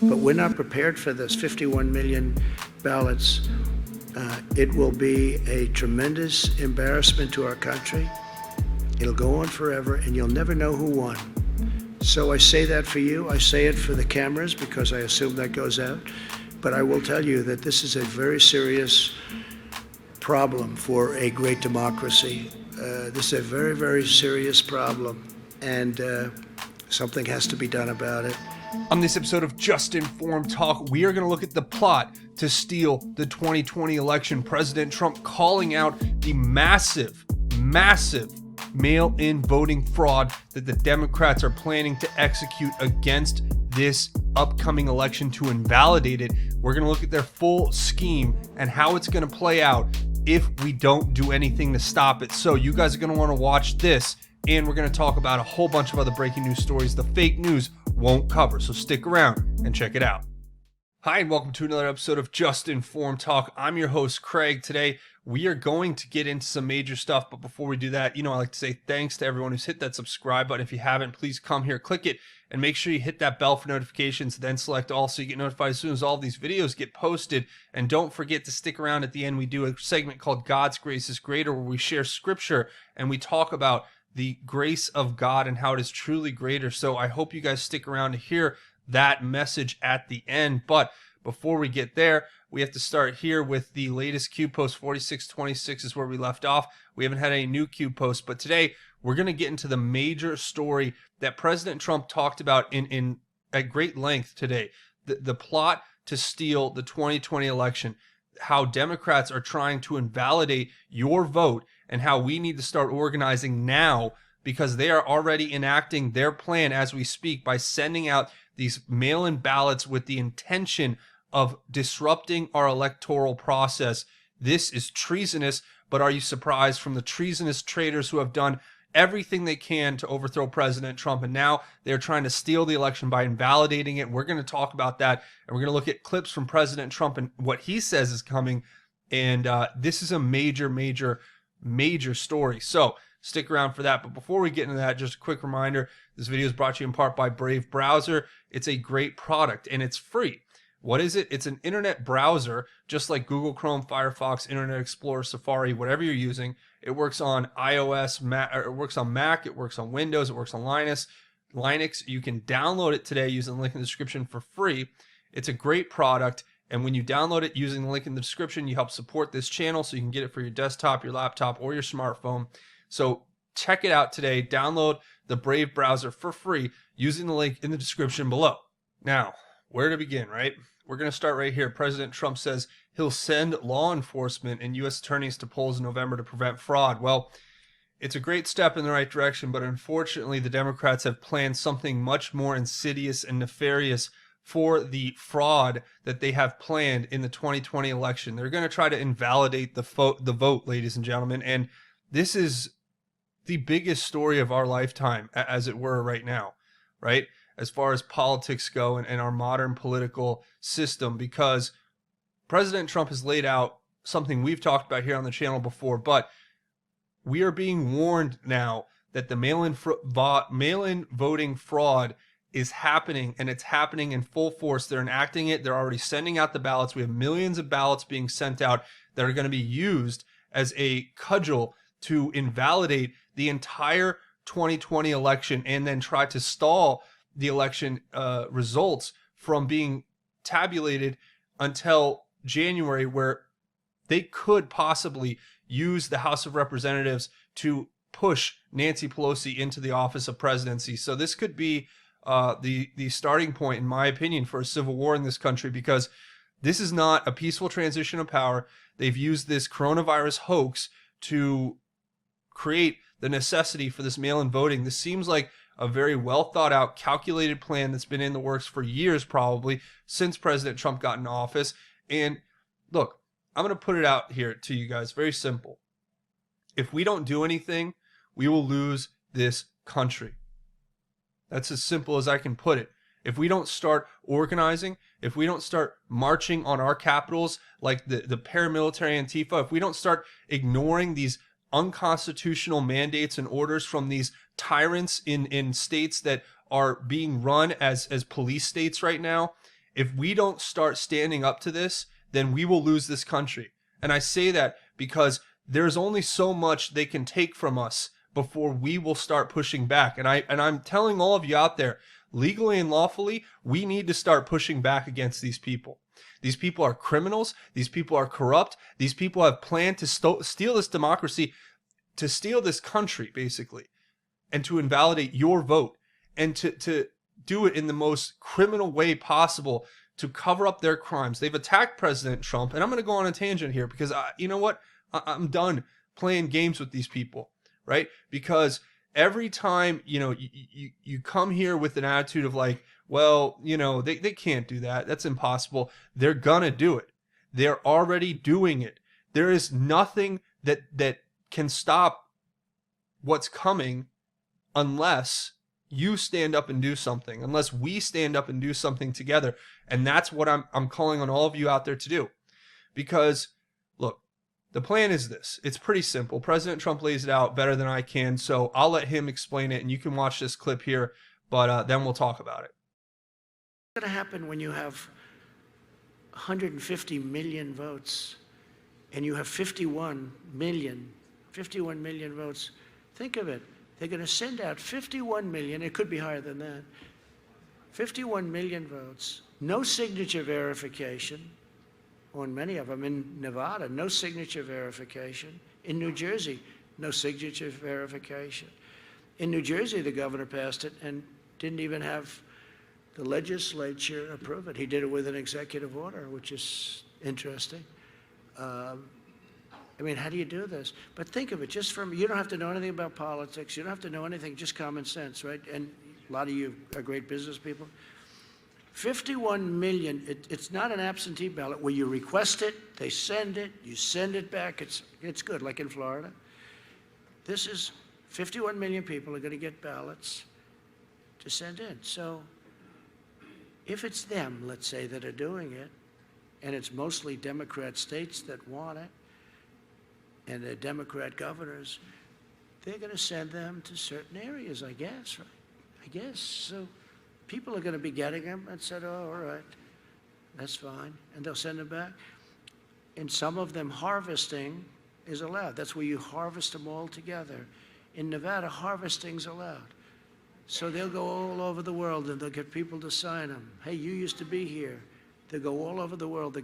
But we're not prepared for this. 51 million ballots. It will be a tremendous embarrassment to our country. It'll go on forever, and you'll never know who won. So I say that for you. I say it for the cameras because I assume that goes out. But I will tell you that this is a very serious problem for a great democracy. This is a very, very serious problem, and something has to be done about it. On this episode of Just Informed Talk, we are going to look at the plot to steal the 2020 election. President Trump calling out the massive mail-in voting fraud that the Democrats are planning to execute against this upcoming election to invalidate it. We're going to look at their full scheme and how it's going to play out if we don't do anything to stop it. So you guys are going to want to watch this, and we're going to talk about a whole bunch of other breaking news stories the fake news won't cover. So stick around and check it out. Hi, and welcome to another episode of Just Informed Talk. I'm your host, Craig. Today, we are going to get into some major stuff, but before we do that, I like to say thanks to everyone who's hit that subscribe button. If you haven't, please come here, click it, and make sure you hit that bell for notifications, then select all so you get notified as soon as all of these videos get posted. And don't forget to stick around at the end. We do a segment called God's Grace is Greater, where we share scripture and we talk about the grace of God and how it is truly greater. So I hope you guys stick around to hear that message at the end. But before we get there, we have to start here with the latest Q post. 4626 is where we left off. We haven't had any new Q posts, but today we're going to get into the major story that President Trump talked about in at great length today. The plot to steal the 2020 election, how Democrats are trying to invalidate your vote, and how we need to start organizing now because they are already enacting their plan as we speak by sending out these mail-in ballots with the intention of disrupting our electoral process. This is treasonous, but are you surprised from the treasonous traitors who have done everything they can to overthrow President Trump, and now they're trying to steal the election by invalidating it? We're going to talk about that, and we're going to look at clips from President Trump and what he says is coming, and this is a major story. So stick around for that. But before we get into that, just a quick reminder, this video is brought to you in part by Brave Browser. It's a great product and it's free. What is it? It's an internet browser, just like Google Chrome, Firefox, Internet Explorer, Safari, whatever you're using. It works on iOS, it works on Mac, it works on Windows, it works on Linux. You can download it today using the link in the description for free. It's a great product. And when you download it using the link in the description, you help support this channel so you can get it for your desktop, your laptop, or your smartphone. So check it out today. Download the Brave browser for free using the link in the description below. Now, where to begin, right? We're going to start right here. President Trump says he'll send law enforcement and U.S. attorneys to polls in November to prevent fraud. Well, it's a great step in the right direction, but unfortunately, the Democrats have planned something much more insidious and nefarious for the fraud that they have planned in the 2020 election. They're going to try to invalidate the vote, ladies and gentlemen. And this is the biggest story of our lifetime, as it were, right now, right? As far as politics go and our modern political system, because President Trump has laid out something we've talked about here on the channel before, but we are being warned now that the mail-in voting fraud is happening, and it's happening in full force. They're enacting it. They're already sending out the ballots. We have millions of ballots being sent out that are going to be used as a cudgel to invalidate the entire 2020 election and then try to stall the election results from being tabulated until January, where they could possibly use the House of Representatives to push Nancy Pelosi into the office of presidency. So this could be the starting point, in my opinion, for a civil war in this country, because this is not a peaceful transition of power. They've used this coronavirus hoax to create the necessity for this mail-in voting. This seems like a very well thought out, calculated plan that's been in the works for years, probably since President Trump got in office. And look, I'm going to put it out here to you guys. Very simple. If we don't do anything, we will lose this country. That's as simple as I can put it. If we don't start organizing, if we don't start marching on our capitals like the paramilitary Antifa, if we don't start ignoring these unconstitutional mandates and orders from these tyrants in states that are being run as police states right now, if we don't start standing up to this, then we will lose this country. And I say that because there's only so much they can take from us before we will start pushing back. And I'm telling all of you out there, legally and lawfully, we need to start pushing back against these people. These people are criminals. These people are corrupt. These people have planned to steal this democracy, to steal this country, basically, and to invalidate your vote, and to do it in the most criminal way possible to cover up their crimes. They've attacked President Trump, and I'm going to go on a tangent here because you know what? I'm done playing games with these people, right? Because every time, you come here with an attitude of like, well, they can't do that. That's impossible. They're gonna do it. They're already doing it. There is nothing that can stop what's coming unless you stand up and do something, unless we stand up and do something together. And that's what I'm calling on all of you out there to do. Because, look, the plan is this. It's pretty simple. President Trump lays it out better than I can, so I'll let him explain it, and you can watch this clip here, but then we'll talk about it. What's going to happen when you have 150 million votes and you have 51 million votes? Think of it. They're going to send out 51 million, it could be higher than that, 51 million votes, no signature verification on many of them. In Nevada, no signature verification. In New Jersey, no signature verification. In New Jersey, the governor passed it and didn't even have the legislature approve it. He did it with an executive order, which is interesting. How do you do this? But think of it, you don't have to know anything about politics. You don't have to know anything, just common sense, right? And a lot of you are great business people. 51 million, it's not an absentee ballot where you request it, they send it, you send it back, it's good, like in Florida. This is 51 million people are going to get ballots to send in. So if it's them, let's say, that are doing it, and it's mostly Democrat states that want it, and they're Democrat governors, they're going to send them to certain areas, I guess, right? I guess. So people are going to be getting them and said, oh, all right, that's fine. And they'll send them back. In some of them, harvesting is allowed. That's where you harvest them all together. In Nevada, harvesting's allowed. So they'll go all over the world and they'll get people to sign them. Hey, you used to be here. They'll go all over the world.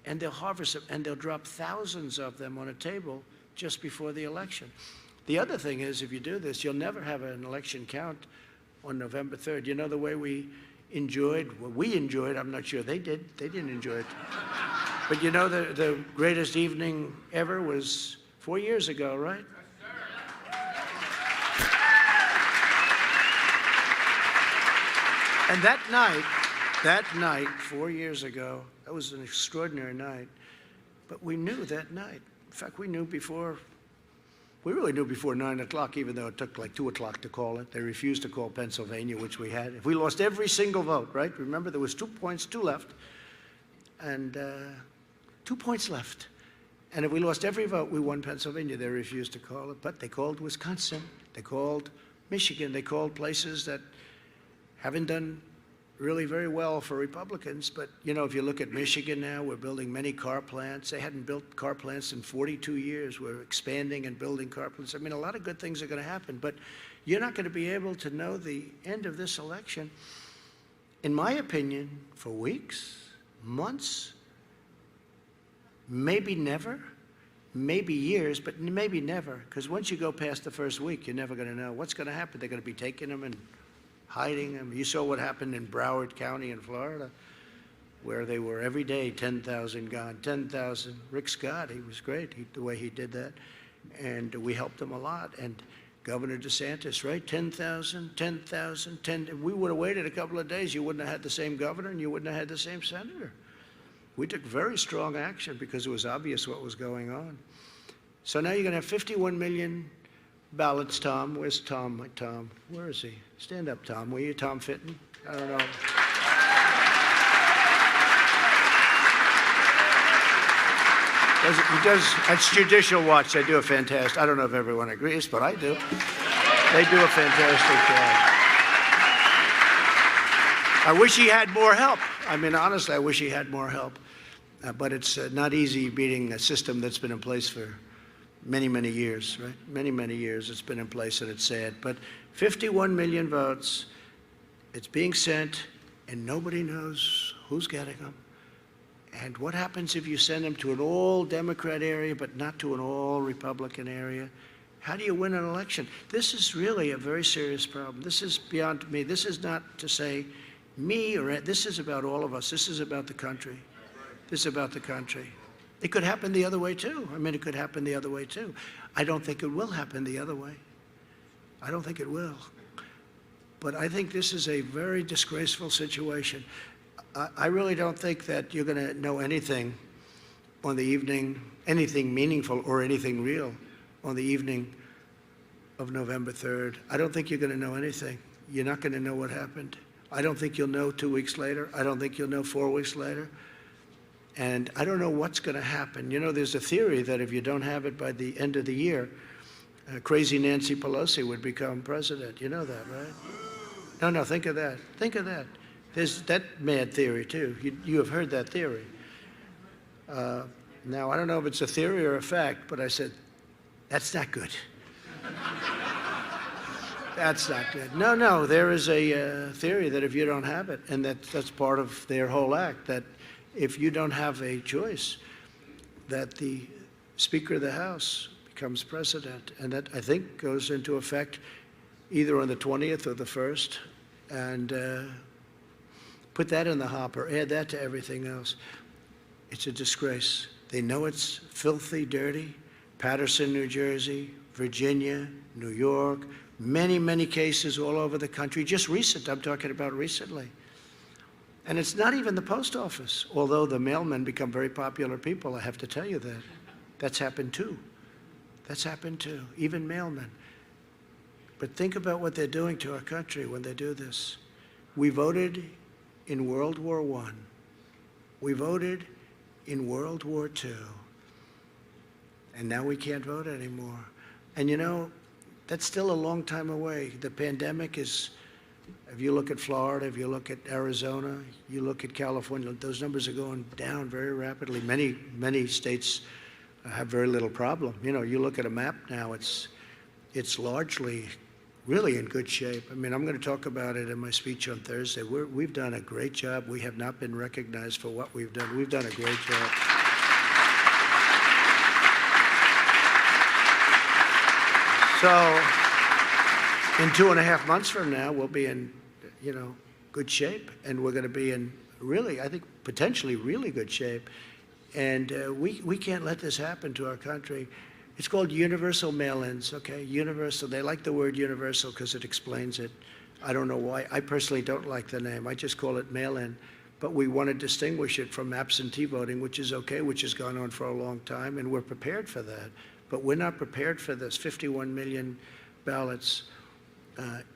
And they'll harvest them, and they'll drop thousands of them on a table just before the election. The other thing is, if you do this, you'll never have an election count on November 3rd. You know the way we enjoyed, I'm not sure they did. They didn't enjoy it. But you know the greatest evening ever was 4 years ago, right? And that night, 4 years ago, that was an extraordinary night. But we knew that night. In fact, we really knew before 9 o'clock, even though it took like 2 o'clock to call it. They refused to call Pennsylvania, which we had. If we lost every single vote, right? Remember, there was 2 points, 2 left, and 2 points left. And if we lost every vote, we won Pennsylvania. They refused to call it, but they called Wisconsin. They called Michigan. They called places that haven't done really very well for Republicans. But, if you look at Michigan now, we're building many car plants. They hadn't built car plants in 42 years. We're expanding and building car plants. A lot of good things are going to happen, but you're not going to be able to know the end of this election, in my opinion, for weeks, months, maybe never, maybe years, but maybe never. Because once you go past the first week, you're never going to know what's going to happen. They're going to be taking them and hiding them. You saw what happened in Broward County in Florida, where they were every day 10,000 gone, 10,000. Rick Scott, he was great, the way he did that, and we helped him a lot. And Governor DeSantis, right? 10,000, 10,000, 10. If we would have waited a couple of days, you wouldn't have had the same governor and you wouldn't have had the same senator. We took very strong action because it was obvious what was going on. So now you're going to have 51 million ballots, Tom. Where's Tom? My Tom. Where is he? Stand up, Tom. Will you, Tom Fitton? I don't know. He does, that's Judicial Watch. They do a fantastic, I don't know if everyone agrees, but I do. They do a fantastic job. I wish he had more help. I mean, honestly, I wish he had more help. But it's not easy beating a system that's been in place for many, many years, right? Many, many years it's been in place, and it's sad. But 51 million votes, it's being sent, and nobody knows who's getting them. And what happens if you send them to an all-Democrat area but not to an all-Republican area? How do you win an election? This is really a very serious problem. This is beyond me. This is not to say me or this is about all of us. This is about the country. This is about the country. It could happen the other way too. I mean, it could happen the other way too. I don't think it will happen the other way. I don't think it will. But I think this is a very disgraceful situation. I really don't think that you're going to know anything on the evening, anything meaningful or anything real on the evening of November 3rd. I don't think you're going to know anything. You're not going to know what happened. I don't think you'll know 2 weeks later. I don't think you'll know 4 weeks later. And I don't know what's going to happen. You know, there's a theory that if you don't have it by the end of the year, crazy Nancy Pelosi would become president. You know that, right? No, think of that. Think of that. There's that mad theory, too. You have heard that theory. Now, I don't know if it's a theory or a fact, but I said, that's not good. That's not good. No, there is a theory that if you don't have it, and that's part of their whole act, that if you don't have a choice, that the Speaker of the House becomes president. And that, I think, goes into effect either on the 20th or the 1st. And put that in the hopper, add that to everything else. It's a disgrace. They know it's filthy, dirty. Paterson, New Jersey, Virginia, New York, many, many cases all over the country. Just recent, I'm talking about recently. And it's not even the post office, although the mailmen become very popular people, I have to tell you that. That's happened too. That's happened too, even mailmen. But think about what they're doing to our country when they do this. We voted in World War I. We voted in World War II. And now we can't vote anymore. And you know, that's still a long time away. The pandemic is, if you look at Florida, if you look at Arizona, you look at California, those numbers are going down very rapidly. Many states have very little problem. You know, you look at a map now, it's largely really in good shape. I mean, I'm going to talk about it in my speech on Thursday. We've done a great job. We have not been recognized for what we've done. We've done a great job. So in 2.5 months from now, we'll be in, good shape, and we're going to be in really, I think, potentially really good shape. And we can't let this happen to our country. It's called universal mail-ins, okay? Universal. They like the word universal because it explains it. I don't know why. I personally don't like the name. I just call it mail-in. But we want to distinguish it from absentee voting, which is okay, which has gone on for a long time, and we're prepared for that. But we're not prepared for this. 51 million ballots.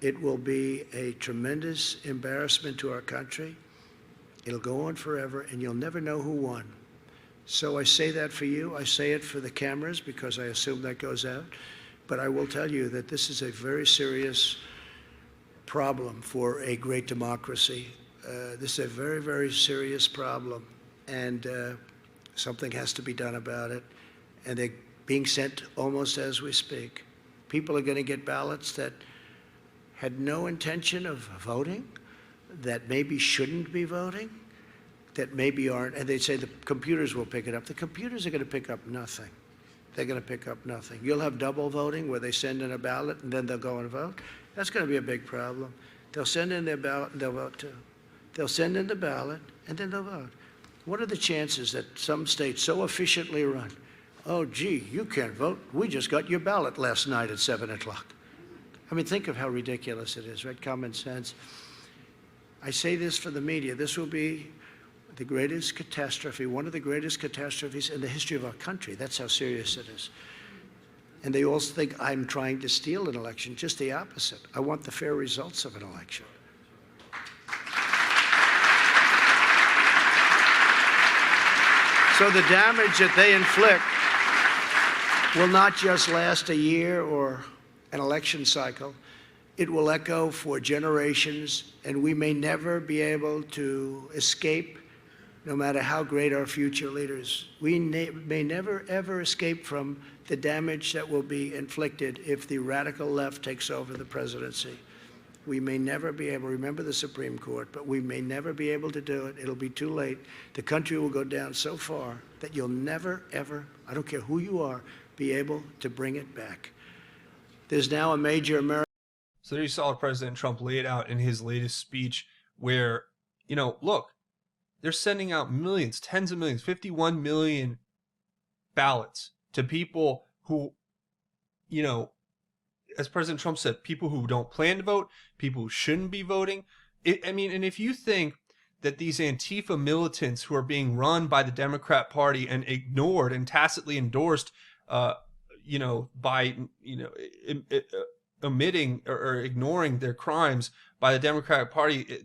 It will be a tremendous embarrassment to our country. It'll go on forever, and you'll never know who won. So I say that for you. I say it for the cameras because I assume that goes out. But I will tell you that this is a very serious problem for a great democracy. This is a very, very serious problem. And something has to be done about it. And they're being sent almost as we speak. People are going to get ballots that had no intention of voting, that maybe shouldn't be voting, that maybe aren't, and they say the computers will pick it up. The computers are going to pick up nothing. They're going to pick up nothing. You'll have double voting where they send in a ballot and then they'll go and vote. That's going to be a big problem. They'll send in their ballot and they'll vote too. They'll send in the ballot and then they'll vote. What are the chances that some states so efficiently run? Oh, gee, you can't vote. We just got your ballot last night at 7 o'clock. I mean, think of how ridiculous it is, right? Common sense. I say this for the media. This will be the greatest catastrophe, one of the greatest catastrophes in the history of our country. That's how serious it is. And they also think I'm trying to steal an election. Just the opposite. I want the fair results of an election. So the damage that they inflict will not just last a year or an election cycle. it will echo for generations, and we may never be able to escape, no matter how great our future leaders. We may never, ever escape from the damage that will be inflicted if the radical left takes over the presidency. We may never be able, remember the Supreme Court, but we may never be able to do it. It'll be too late. The country will go down so far that you'll never, ever, I don't care who you are, be able to bring it back. There's now a major American. So there you saw President Trump lay it out in his latest speech where, you know, look, they're sending out millions, tens of millions, 51 million ballots to people who, you know, as President Trump said, people who don't plan to vote, people who shouldn't be voting. I mean, and if you think that these Antifa militants who are being run by the Democrat Party and ignored and tacitly endorsed, you know, by, you know, omitting or ignoring their crimes by the Democratic Party,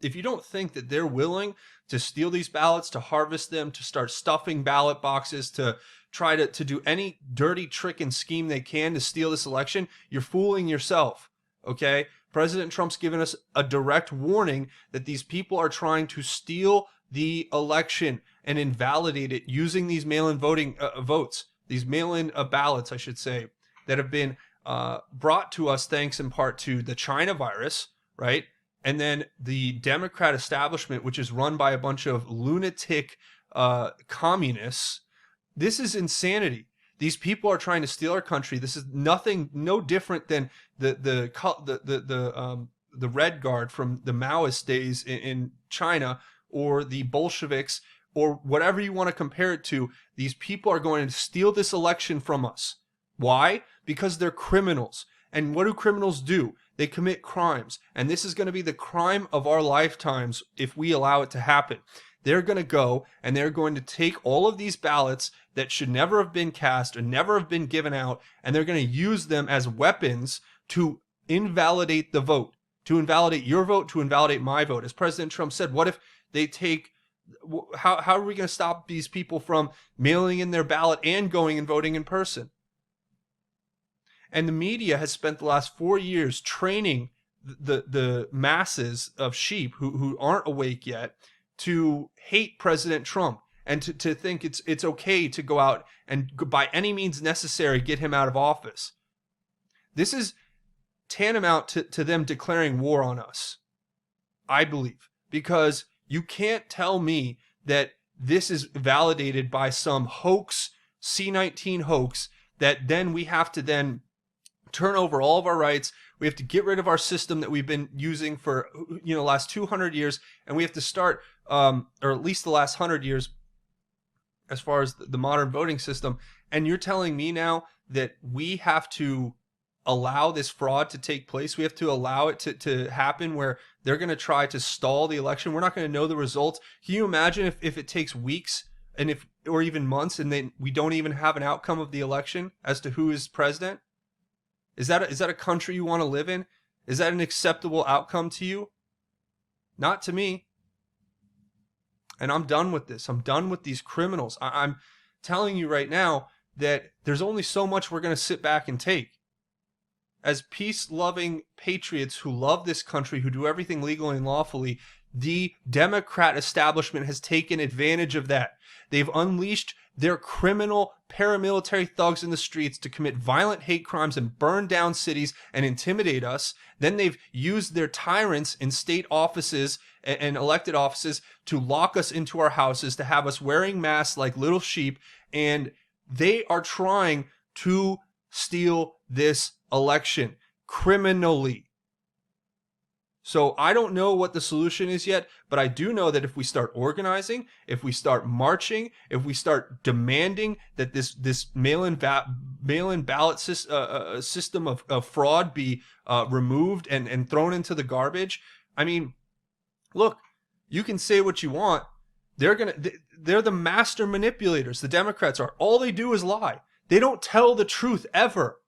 if you don't think that they're willing to steal these ballots, to harvest them, to start stuffing ballot boxes, to try to do any dirty trick and scheme they can to steal this election, you're fooling yourself, okay? President Trump's given us a direct warning that these people are trying to steal the election and invalidate it using these mail-in voting votes, these mail-in ballots, I should say, that have been brought to us thanks in part to the China virus, right? And then the Democrat establishment, which is run by a bunch of lunatic communists. This is insanity. These people are trying to steal our country. This is no different than the Red Guard from the Maoist days in China, or the Bolsheviks, or whatever you want to compare it to. These people are going to steal this election from us. Why? Because they're criminals. And what do criminals do? They commit crimes. And this is going to be the crime of our lifetimes if we allow it to happen. They're going to go and they're going to take all of these ballots that should never have been cast or never have been given out, and they're going to use them as weapons to invalidate the vote, to invalidate your vote, to invalidate my vote. As President Trump said, what if they take, how are we going to stop these people from mailing in their ballot and going and voting in person? And the media has spent the last 4 years training the masses of sheep who aren't awake yet to hate President Trump and to think it's okay to go out and by any means necessary get him out of office. This is tantamount to them declaring war on us, I believe, because you can't tell me that this is validated by some hoax, C-19 hoax, that then we have to then turn over all of our rights. We have to get rid of our system that we've been using for, you know, the last 200 years, and we have to start, or at least the last 100 years, as far as the modern voting system. And you're telling me now that we have to allow this fraud to take place? We have to allow it to happen where they're going to try to stall the election? We're not going to know the results. Can you imagine if it takes weeks and or even months, and then we don't even have an outcome of the election as to who is president? Is that a country you want to live in? Is that an acceptable outcome to you? Not to me. And I'm done with this. I'm done with these criminals. I'm telling you right now that there's only so much we're going to sit back and take. As peace-loving patriots who love this country, who do everything legally and lawfully, the Democrat establishment has taken advantage of that. They've unleashed their criminal paramilitary thugs in the streets to commit violent hate crimes and burn down cities and intimidate us. Then they've used their tyrants in state offices and elected offices to lock us into our houses, to have us wearing masks like little sheep. And they are trying to steal this election criminally. So I don't know what the solution is yet, but I do know that if we start organizing, if we start marching, if we start demanding that this mail-in ballot system of fraud be removed and thrown into the garbage. I mean, look, you can say what you want. They're the master manipulators. The Democrats are. All they do is lie. They don't tell the truth ever.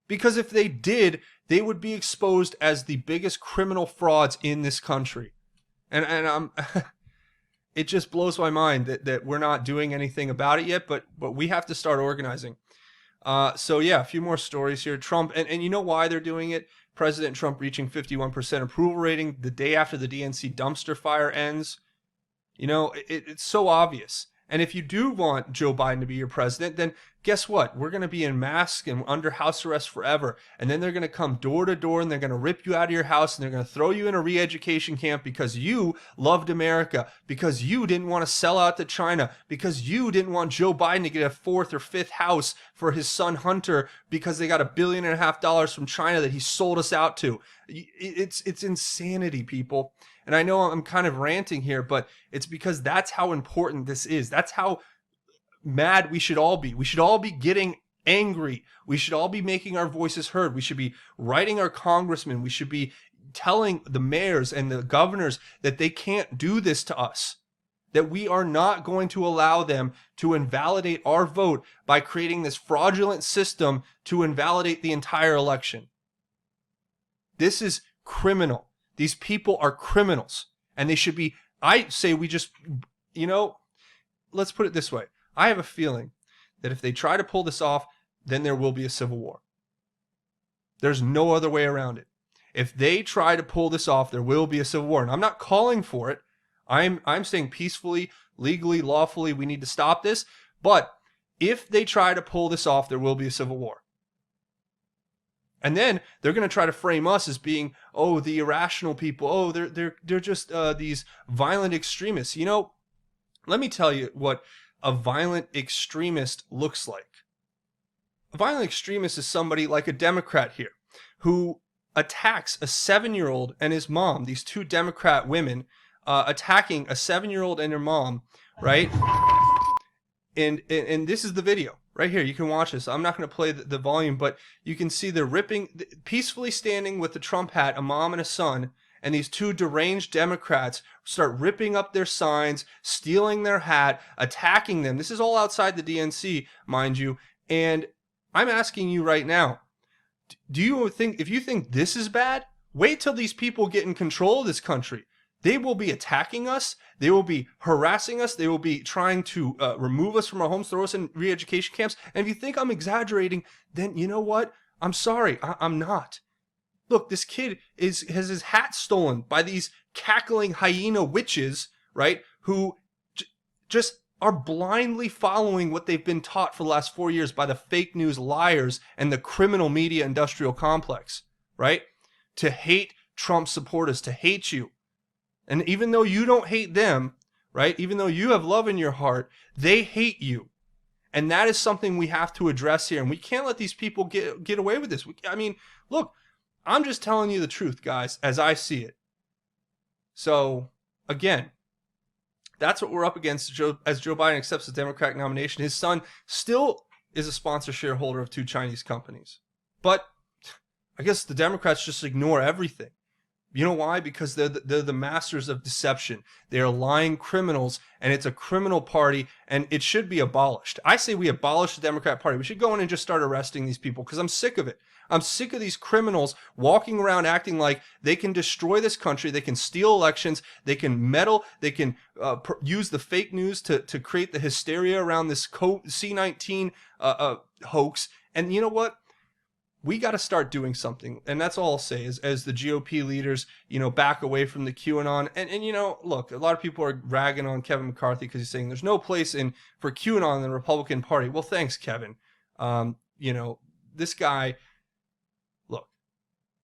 Because if they did, they would be exposed as the biggest criminal frauds in this country. And I'm it just blows my mind that we're not doing anything about it yet, but we have to start organizing. So yeah, a few more stories here. Trump, and you know why they're doing it? President Trump reaching 51% approval rating the day after the DNC dumpster fire ends. You know, it's so obvious. And if you do want Joe Biden to be your president, then guess what? We're going to be in masks and under house arrest forever. And then they're going to come door to door and they're going to rip you out of your house and they're going to throw you in a re-education camp because you loved America, because you didn't want to sell out to China, because you didn't want Joe Biden to get a fourth or fifth house for his son Hunter because they got $1.5 billion from China that he sold us out to. It's insanity, people. And I know I'm kind of ranting here, but it's because that's how important this is. That's how mad we should all be. We should all be getting angry. We should all be making our voices heard. We should be writing our congressmen. We should be telling the mayors and the governors that they can't do this to us, that we are not going to allow them to invalidate our vote by creating this fraudulent system to invalidate the entire election. This is criminal. These people are criminals, and they should be, I say we just, you know, let's put it this way. I have a feeling that if they try to pull this off, then there will be a civil war. There's no other way around it. If they try to pull this off, there will be a civil war. And I'm not calling for it. I'm saying peacefully, legally, lawfully, we need to stop this. But if they try to pull this off, there will be a civil war. And then they're going to try to frame us as being, oh, the irrational people. Oh, they're just these violent extremists. You know, let me tell you what a violent extremist looks like. A violent extremist is somebody like a Democrat here who attacks a 7-year-old and his mom, these two Democrat women attacking a 7-year-old and her mom, right? And this is the video. Right here, you can watch this. I'm not going to play the volume, but you can see they're peacefully standing with the Trump hat, a mom and a son, and these two deranged Democrats start ripping up their signs, stealing their hat, attacking them. This is all outside the DNC, mind you. And I'm asking you right now, do you think, if you think this is bad, wait till these people get in control of this country. They will be attacking us. They will be harassing us. They will be trying to remove us from our homes, throw us in re-education camps. And if you think I'm exaggerating, then you know what? I'm sorry. I'm not. Look, this kid has his hat stolen by these cackling hyena witches, right? Who just are blindly following what they've been taught for the last 4 years by the fake news liars and the criminal media industrial complex, right? To hate Trump supporters, to hate you. And even though you don't hate them, right? Even though you have love in your heart, they hate you. And that is something we have to address here. And we can't let these people get away with this. I mean, look, I'm just telling you the truth, guys, as I see it. So, again, that's what we're up against as Joe Biden accepts the Democratic nomination. His son still is a sponsor shareholder of two Chinese companies. But I guess the Democrats just ignore everything. You know why? Because they're the masters of deception. They are lying criminals, and it's a criminal party, and it should be abolished. I say we abolish the Democrat Party. We should go in and just start arresting these people because I'm sick of it. I'm sick of these criminals walking around acting like they can destroy this country, they can steal elections, they can meddle, they can use the fake news to create the hysteria around this C-19 hoax. And you know what? We got to start doing something. And that's all I'll say is as the GOP leaders, you know, back away from the QAnon. And you know, look, a lot of people are ragging on Kevin McCarthy because he's saying there's no place for QAnon in the Republican Party. Well, thanks, Kevin. You know, this guy, look,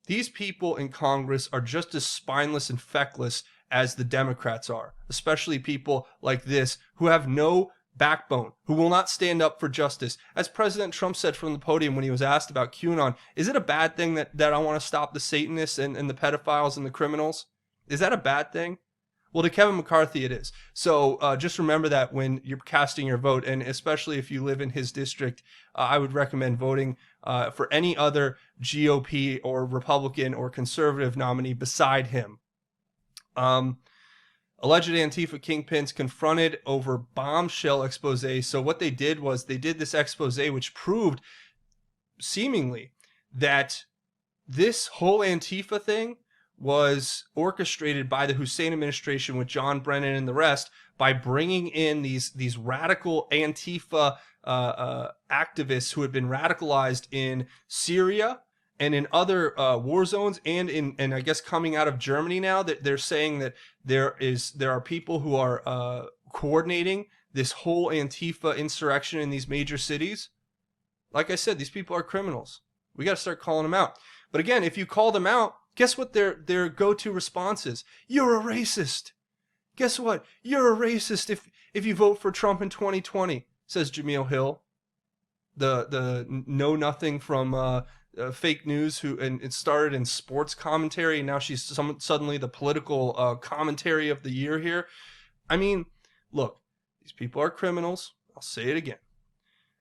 these people in Congress are just as spineless and feckless as the Democrats are, especially people like this who have no backbone, who will not stand up for justice. As President Trump said from the podium when he was asked about QAnon, is it a bad thing that I want to stop the Satanists and the pedophiles and the criminals? Is that a bad thing? Well, to Kevin McCarthy, it is. So just remember that when you're casting your vote, and especially if you live in his district, I would recommend voting for any other GOP or Republican or conservative nominee beside him. Alleged Antifa kingpins confronted over bombshell expose. So what they did was they did this expose which proved seemingly that this whole Antifa thing was orchestrated by the Hussein administration with John Brennan and the rest by bringing in these radical Antifa activists who had been radicalized in Syria And in other war zones, and I guess coming out of Germany now, that they're saying that there are people who are coordinating this whole Antifa insurrection in these major cities. Like I said, these people are criminals. We got to start calling them out. But again, if you call them out, guess what their go-to response is? You're a racist. Guess what? You're a racist if you vote for Trump in 2020, says Jameel Hill, the know nothing from fake news and it started in sports commentary, and now she's suddenly the political commentary of the year here. I mean, look, these people are criminals. I'll say it again.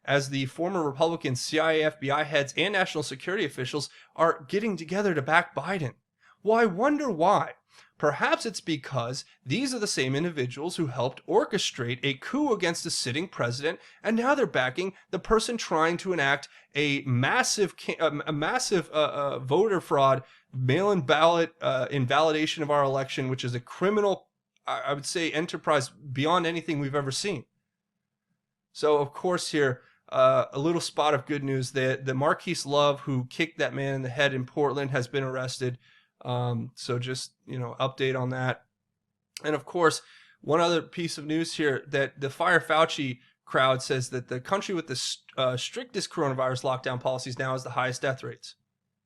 As the former Republican CIA, FBI heads, and national security officials are getting together to back Biden. Well, I wonder why. Perhaps it's because these are the same individuals who helped orchestrate a coup against a sitting president, and now they're backing the person trying to enact a massive voter fraud, mail-in ballot invalidation of our election, which is a criminal, I would say, enterprise beyond anything we've ever seen. So, of course, here, a little spot of good news. The Marquise Love, who kicked that man in the head in Portland, has been arrested. So just, update on that. And of course, one other piece of news here, that the Fire Fauci crowd says that the country with the strictest coronavirus lockdown policies now has the highest death rates.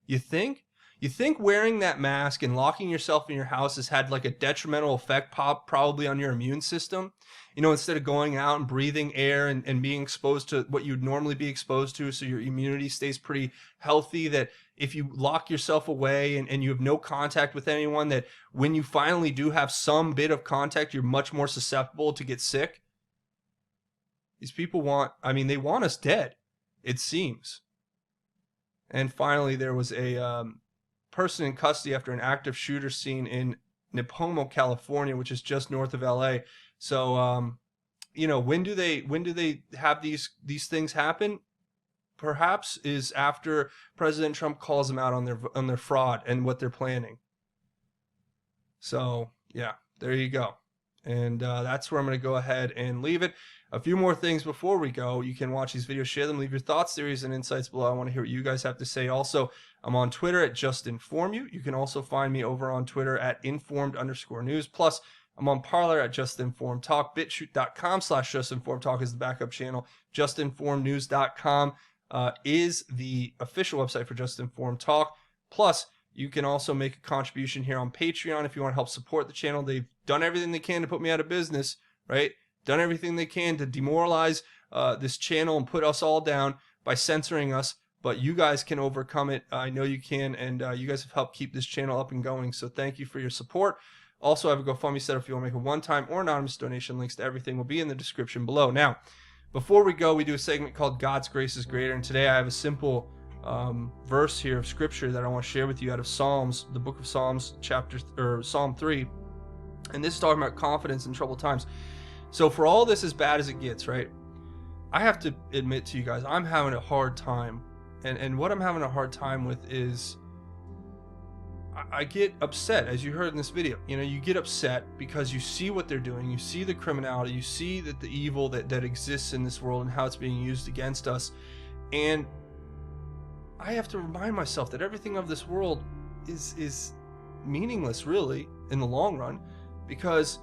You think? You think wearing that mask and locking yourself in your house has had like a detrimental effect probably on your immune system? Instead of going out and breathing air and being exposed to what you'd normally be exposed to, so your immunity stays pretty healthy, that if you lock yourself away and you have no contact with anyone, that when you finally do have some bit of contact, you're much more susceptible to get sick? These people they want us dead, it seems. And finally, there was a person in custody after an active shooter scene in Nipomo, California, which is just north of LA. So, when do they have these things happen? Perhaps is after President Trump calls them out on their fraud and what they're planning. So, yeah, there you go. And that's where I'm going to go ahead and leave it. A few more things before we go. You can watch these videos, share them, leave your thoughts, theories, and insights below. I want to hear what you guys have to say. Also, I'm on Twitter at JustinFormU. You can also find me over on Twitter at informed_news. Plus, I'm on Parler at JustinFormedTalk. BitChute.com/JustinFormedTalk is the backup channel. JustinFormedNews.com is the official website for JustinFormed Talk. Plus, you can also make a contribution here on Patreon if you want to help support the channel. They've done everything they can to put me out of business, right? Done everything they can to demoralize this channel and put us all down by censoring us. But you guys can overcome it. I know you can, and you guys have helped keep this channel up and going. So thank you for your support. Also, I have a GoFundMe set up if you want to make a one-time or anonymous donation. Links to everything will be in the description below. Now, before we go, we do a segment called God's Grace is Greater. And today I have a simple verse here of scripture that I want to share with you out of Psalms, the book of Psalms, Psalm 3. And this is talking about confidence in troubled times. So for all this as bad as it gets, right, I have to admit to you guys, I'm having a hard time. And what I'm having a hard time with is I get upset, as you heard in this video. You get upset because you see what they're doing. You see the criminality. You see that the evil that exists in this world and how it's being used against us. And I have to remind myself that everything of this world is meaningless, really, in the long run, because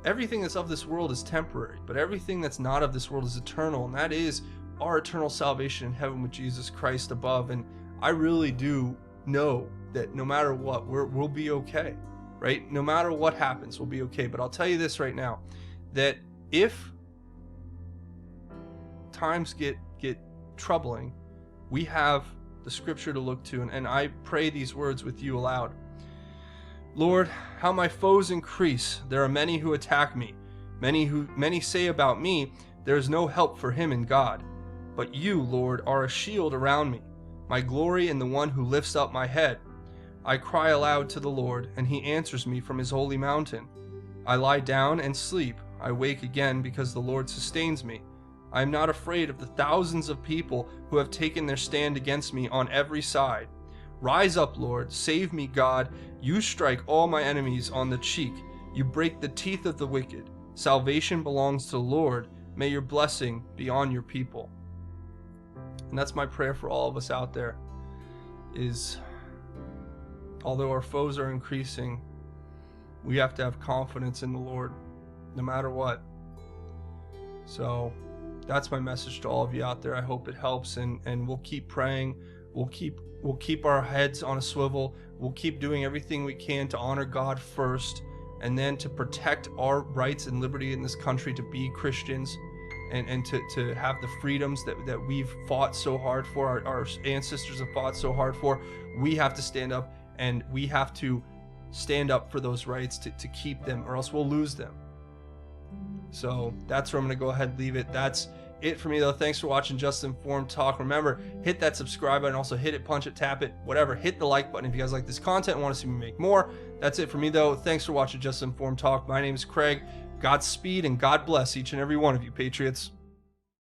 everything that's of this world is temporary, but everything that's not of this world is eternal, and that is our eternal salvation in heaven with Jesus Christ above. And I really do know that no matter what, we'll be okay, right? No matter what happens, we'll be okay. But I'll tell you this right now, that if times get troubling, we have the scripture to look to, and I pray these words with you aloud. Lord, how my foes increase. There are many who attack me. Many say about me, there is no help for him in God. But you, Lord, are a shield around me, my glory and the one who lifts up my head. I cry aloud to the Lord, and he answers me from his holy mountain. I lie down and sleep. I wake again because the Lord sustains me. I am not afraid of the thousands of people who have taken their stand against me on every side. Rise up, Lord, save me, God. You strike all my enemies on the cheek. You break the teeth of the wicked. Salvation belongs to the Lord. May your blessing be on your people. And that's my prayer for all of us out there. is, although our foes are increasing, we have to have confidence in the Lord no matter what. So that's my message to all of you out there. I hope it helps, and we'll keep praying. We'll keep our heads on a swivel. We'll keep doing everything we can to honor God first, and then to protect our rights and liberty in this country to be Christians, and to have the freedoms that we've fought so hard for, our ancestors have fought so hard for. We have to stand up, and we have to stand up for those rights to keep them, or else we'll lose them. So that's where I'm going to go ahead and leave it. That's it for me, though. Thanks for watching Just Informed Talk. Remember, hit that subscribe button. Also hit it, punch it, tap it, whatever. Hit the like button if you guys like this content and want to see me make more. That's it for me, though. Thanks for watching Just Informed Talk. My name is Craig. Godspeed and God bless each and every one of you, Patriots.